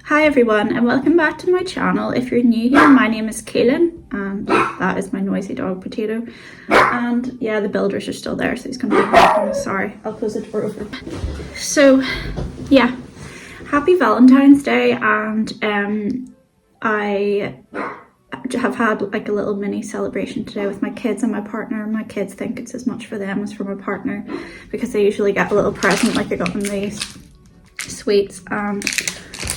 Hi everyone and welcome back to my channel. If you're new here, my name is Kaylin and that is my noisy dog Potato. And yeah, the builders are still there, so he's gonna be barking. Sorry, I'll close the door over. So yeah, happy Valentine's Day, and I have had like a little mini celebration today with my kids and my partner. My kids think it's as much for them as for my partner because they usually get a little present, like they got them these sweets and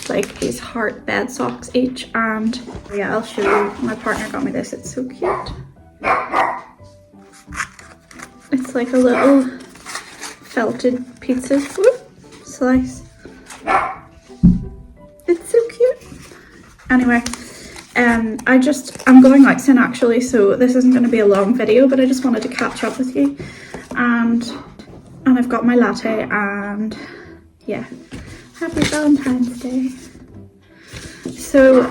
like these heart bed socks each. And yeah, I'll show you. My partner got me this. It's so cute. It's like a little felted pizza slice. It's so cute. Anyway, I'm going out soon actually, so this isn't going to be a long video, but I just wanted to catch up with you. And I've got my latte, and yeah, happy Valentine's Day. So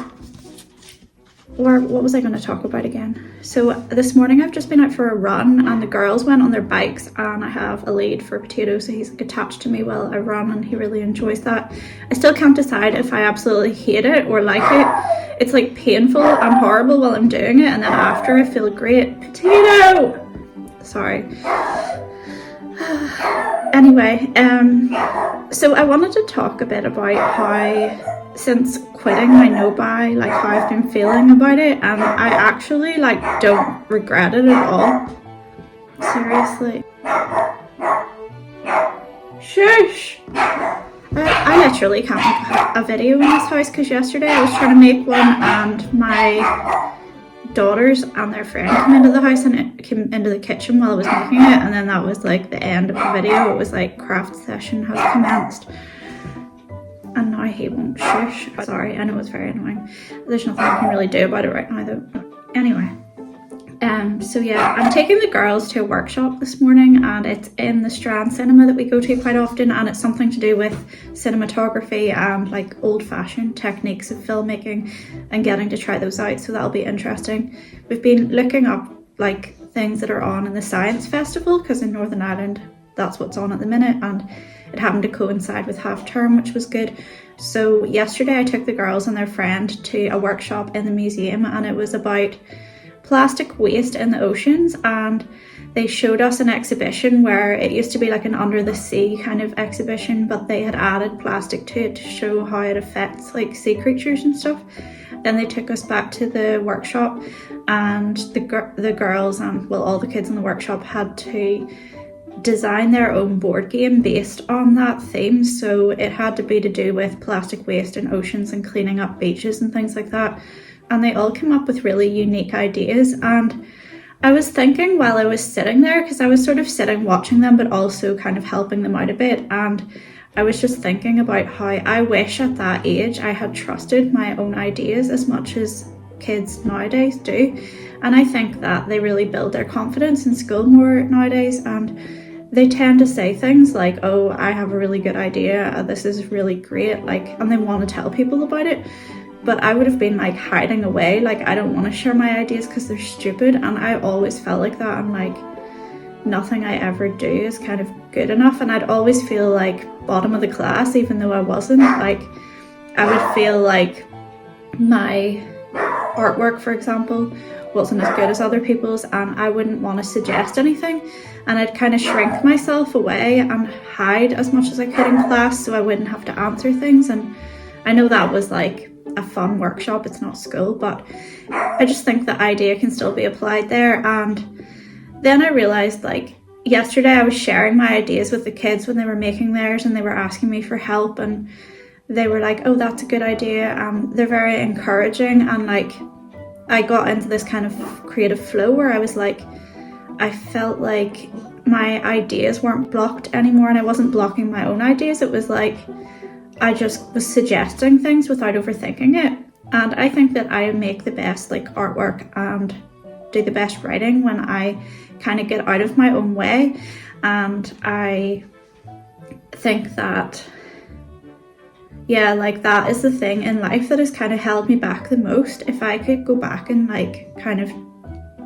what was I going to talk about again? So this morning I've just been out for a run, and the girls went on their bikes, and I have a lead for Potato, so he's like attached to me while I run, and he really enjoys that. I still can't decide if I absolutely hate it or like it. It's like painful and horrible while I'm doing it, and then after I feel great. Potato! Sorry. Anyway, so I wanted to talk a bit about how, since quitting my no-buy, like how I've been feeling about it, and I actually like don't regret it at all. Seriously. Shush! I literally can't make a video in this house because yesterday I was trying to make one, and my daughters and their friend came into the house and it came into the kitchen while I was making it, and then that was like the end of the video. It was like craft session has commenced, and now he won't shush. Sorry, I know it's very annoying. There's nothing I can really do about it right now though. Anyway, so yeah, I'm taking the girls to a workshop this morning, and it's in the Strand cinema that we go to quite often, and it's something to do with cinematography and like old-fashioned techniques of filmmaking and getting to try those out, so that'll be interesting. We've been looking up like things that are on in the Science Festival, because in Northern Ireland that's what's on at the minute, and it happened to coincide with half term, which was good. So yesterday I took the girls and their friend to a workshop in the museum, and it was about plastic waste in the oceans, and they showed us an exhibition where it used to be like an under the sea kind of exhibition, but they had added plastic to it to show how it affects like sea creatures and stuff. Then they took us back to the workshop, and the girls and well, all the kids in the workshop had to design their own board game based on that theme. So it had to be to do with plastic waste in oceans and cleaning up beaches and things like that. And they all came up with really unique ideas. And I was thinking while I was sitting there, because I was sort of sitting watching them but also kind of helping them out a bit, and I was just thinking about how I wish at that age I had trusted my own ideas as much as kids nowadays do. And I think that they really build their confidence in school more nowadays, and they tend to say things like, oh, I have a really good idea, this is really great, like, and they want to tell people about it. But I would have been like hiding away, like I don't want to share my ideas because they're stupid, and I always felt like that. I'm like, nothing I ever do is kind of good enough, and I'd always feel like bottom of the class even though I wasn't. Like I would feel like my artwork, for example, wasn't as good as other people's, and I wouldn't want to suggest anything, and I'd kind of shrink myself away and hide as much as I could in class so I wouldn't have to answer things. And I know that was like a fun workshop, it's not school, but I just think the idea can still be applied there. And then I realized, like, yesterday I was sharing my ideas with the kids when they were making theirs, and they were asking me for help, and they were like, oh, that's a good idea, and they're very encouraging. And like I got into this kind of creative flow where I was like, I felt like my ideas weren't blocked anymore, and I wasn't blocking my own ideas. It was like I just was suggesting things without overthinking it. And I think that I make the best like artwork and do the best writing when I kind of get out of my own way, and I think that, yeah, like that is the thing in life that has kind of held me back the most. If I could go back and like kind of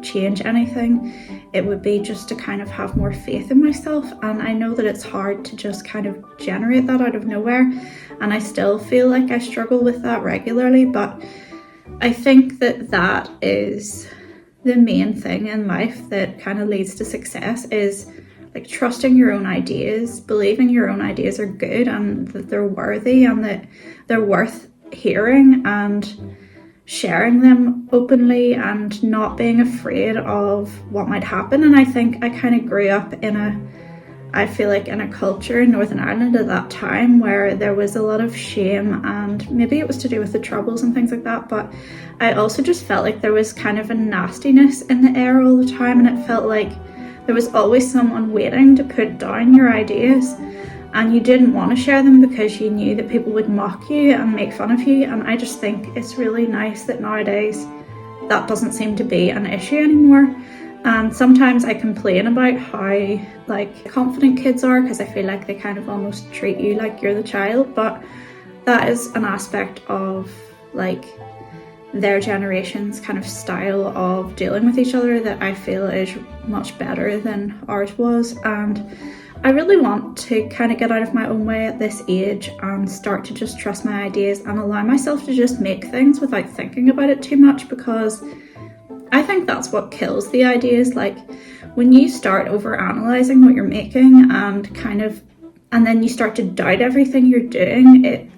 change anything, it would be just to kind of have more faith in myself. And I know that it's hard to just kind of generate that out of nowhere, and I still feel like I struggle with that regularly, but I think that that is the main thing in life that kind of leads to success, is like trusting your own ideas, believing your own ideas are good and that they're worthy and that they're worth hearing, and sharing them openly and not being afraid of what might happen. And I think I kind of grew up in I feel like in a culture in Northern Ireland at that time where there was a lot of shame, and maybe it was to do with the Troubles and things like that, but I also just felt like there was kind of a nastiness in the air all the time, and it felt like there was always someone waiting to put down your ideas, and you didn't want to share them because you knew that people would mock you and make fun of you. And I just think it's really nice that nowadays that doesn't seem to be an issue anymore. And sometimes I complain about how like confident kids are, because I feel like they kind of almost treat you like you're the child, but that is an aspect of like their generation's kind of style of dealing with each other that I feel is much better than ours was. And I really want to kind of get out of my own way at this age and start to just trust my ideas and allow myself to just make things without thinking about it too much, because I think that's what kills the ideas. Like when you start over analyzing what you're making and then you start to doubt everything you're doing, it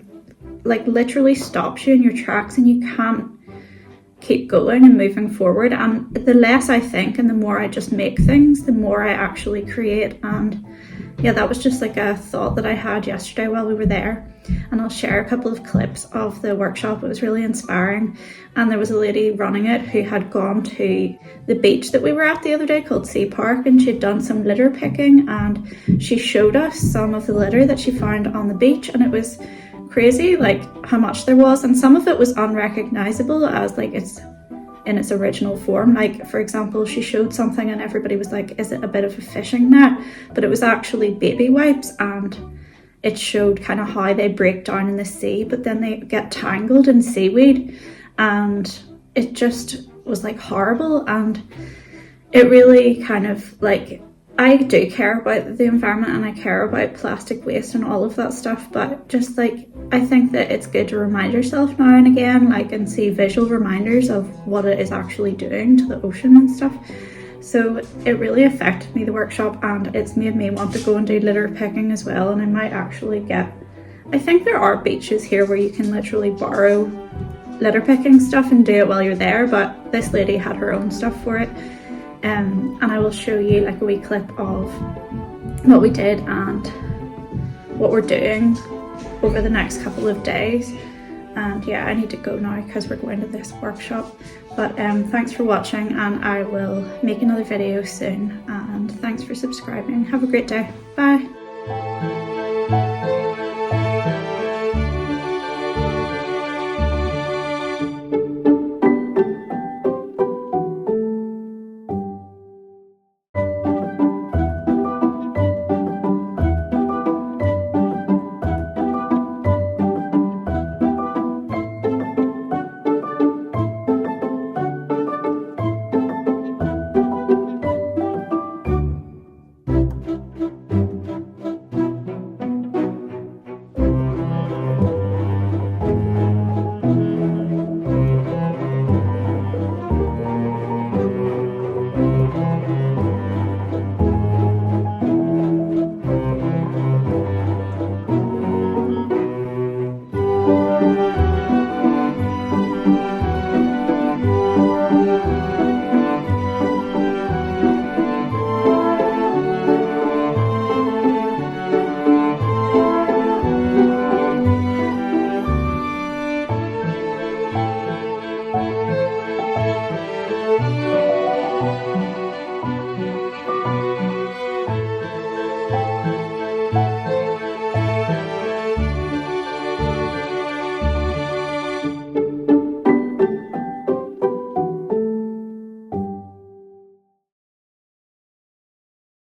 like literally stops you in your tracks and you can't keep going and moving forward. And the less I think and the more I just make things, the more I actually create. And yeah, that was just like a thought that I had yesterday while we were there, and I'll share a couple of clips of the workshop. It was really inspiring, and there was a lady running it who had gone to the beach that we were at the other day called Sea Park, and she'd done some litter picking, and she showed us some of the litter that she found on the beach, and it was crazy like how much there was, and some of it was unrecognizable as like it's in its original form. Like for example, she showed something and everybody was like, is it a bit of a fishing net? But it was actually baby wipes, and it showed kind of how they break down in the sea, but then they get tangled in seaweed, and it just was like horrible. And it really kind of like, I do care about the environment and I care about plastic waste and all of that stuff, but just like I think that it's good to remind yourself now and again, like, and see visual reminders of what it is actually doing to the ocean and stuff. So it really affected me, the workshop, and it's made me want to go and do litter picking as well. And I might actually get, I think there are beaches here where you can literally borrow litter picking stuff and do it while you're there, but this lady had her own stuff for it. And I will show you like a wee clip of what we did and what we're doing over the next couple of days. And yeah, I need to go now because we're going to this workshop. But thanks for watching, and I will make another video soon. And thanks for subscribing. Have a great day. Bye.